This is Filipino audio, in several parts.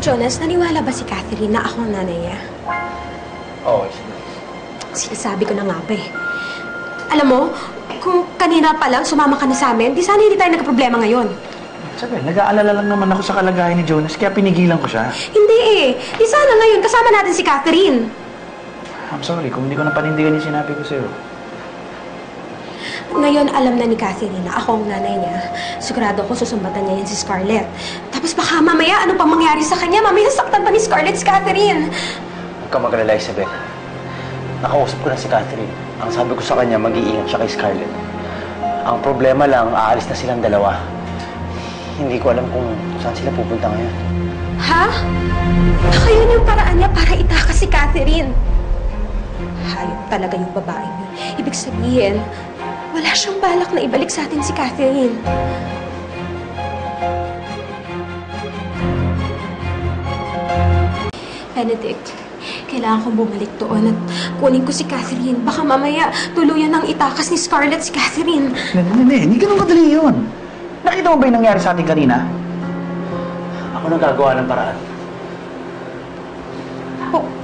Jonas, naniwala ba si Catherine na ako ang nanay niya? Oo, Isabel. Sinasabi ko na nga ba eh. Alam mo, kung kanina pa lang sumama ka na sa amin, di sana hindi tayo nagkaproblema ngayon. Isabel, nag-aalala lang naman ako sa kalagayan ni Jonas, kaya pinigilan ko siya. Hindi eh. Di sana ngayon kasama natin si Catherine. I'm sorry kung hindi ko napanindigan yung sinabi ko sa'yo. Ngayon, alam na ni Catherine na ako ang nanay niya. Sigurado ako susumbatan niya yan si Scarlett. Tapos baka mamaya, ano pang mangyari sa kanya? Mamaya saktan pa ni Scarlett si Catherine. Huwag ka mag-alala, Isabel. Nakausap ko na si Catherine. Ang sabi ko sa kanya, mag-iingat siya kay Scarlett. Ang problema lang, aalis na silang dalawa. Hindi ko alam kung saan sila pupunta ngayon. Ha? Baka yun yung paraan niya para itakas si Catherine. Hayop talaga yung babaeng yun. Ibig sabihin, wala siyang balak na ibalik sa atin si Catherine. Benedict, kailangan kong bumalik doon at kunin ko si Catherine. Baka mamaya tuluyan nang itakas ni Scarlett si Catherine. Hindi ganun kadali yun. Nakita mo ba yung nangyari sa atin kanina? Ako nang gagawa ng paraan.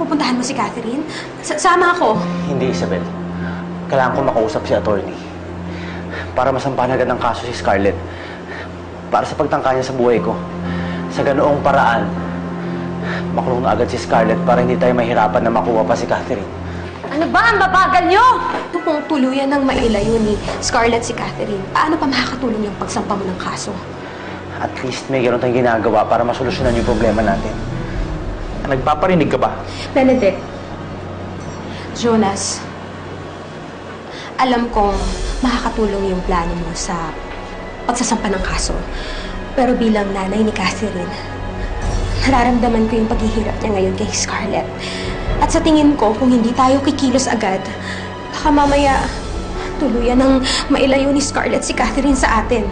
Pupuntahan mo si Catherine? Sama ako. Hindi, Isabel. Kailangan ko makausap si attorney. Para masampahan agad ng kaso si Scarlett. Para sa pagtangka niya sa buhay ko. Sa ganoong paraan, makulong na agad si Scarlett para hindi tayo mahirapan na makuha pa si Catherine. Ano ba? Ang babagal nyo! Kung tuluyan ng mailayo ni Scarlett si Catherine, paano pa makakatulong yung pagsampa mo ng kaso? At least may gano'n tayong ginagawa para masolusyonan yung problema natin. Nagpaparinig ka ba? Benedict, Jonas, alam kong makakatulong yung plano mo sa pagsasampa ng kaso. Pero bilang nanay ni Catherine, nararamdaman ko yung paghihirap niya ngayon kay Scarlett. At sa tingin ko, kung hindi tayo kikilos agad, baka mamaya tuluyan ng mailayo ni Scarlett si Catherine sa atin.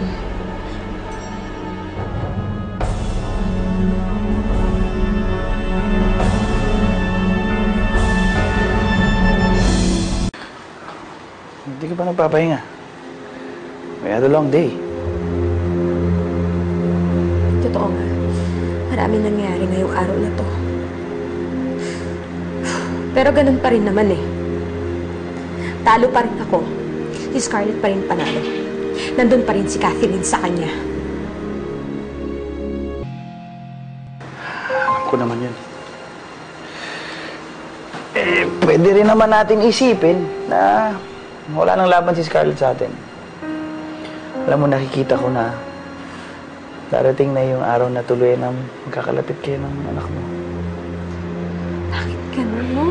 Hindi ka pa nagpapahinga. We had a long day. Totoo nga. Maraming nangyari ngayong araw na to. Pero ganun pa rin naman eh. Talo pa rin ako. Si Scarlett pa rin panalo. Nandun pa rin si Catherine sa kanya. Alam ko naman yun. Pwede rin naman natin isipin na wala nang laban si Scarlett sa atin. Alam mo, nakikita ko na darating na yung araw na tuloy na magkakalapit kayo ng anak mo. Bakit ganun, no?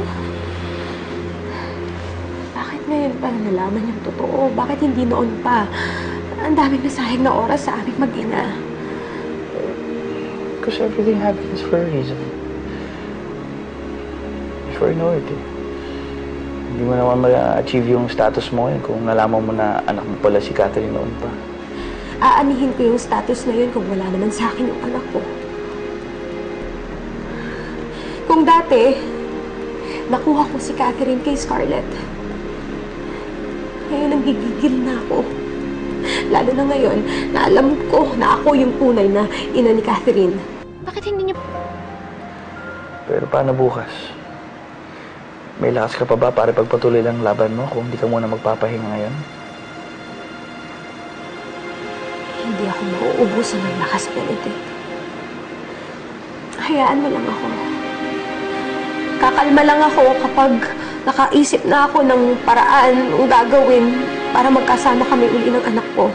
Bakit ngayon pa nalaman yung totoo? Bakit hindi noon pa? Ang daming nasahing na oras sa aming mag-ina. Because everything happens for a reason. For an order. Hindi mo naman ma-achieve yung status mo ngayon kung nalaman mo na anak mo pala si Catherine noon pa. Aanihin ko yung status na yun kung wala naman sa akin yung anak ko. Kung dati, nakuha ko si Catherine kay Scarlett. Ngayon, nanggigigil na ako. Lalo na ngayon, na alam ko na ako yung tunay na ina ni Catherine. Bakit hindi niyo... Pero paano bukas? May lakas ka pa ba para pagpatuloy lang laban mo kung hindi ka muna magpapahinga ngayon? Hindi ako mauubusan ng lakas, Benedict. Hayaan mo lang ako. Kakalma lang ako kapag nakaisip na ako ng paraan ng gagawin para magkasama kami uli ng anak ko.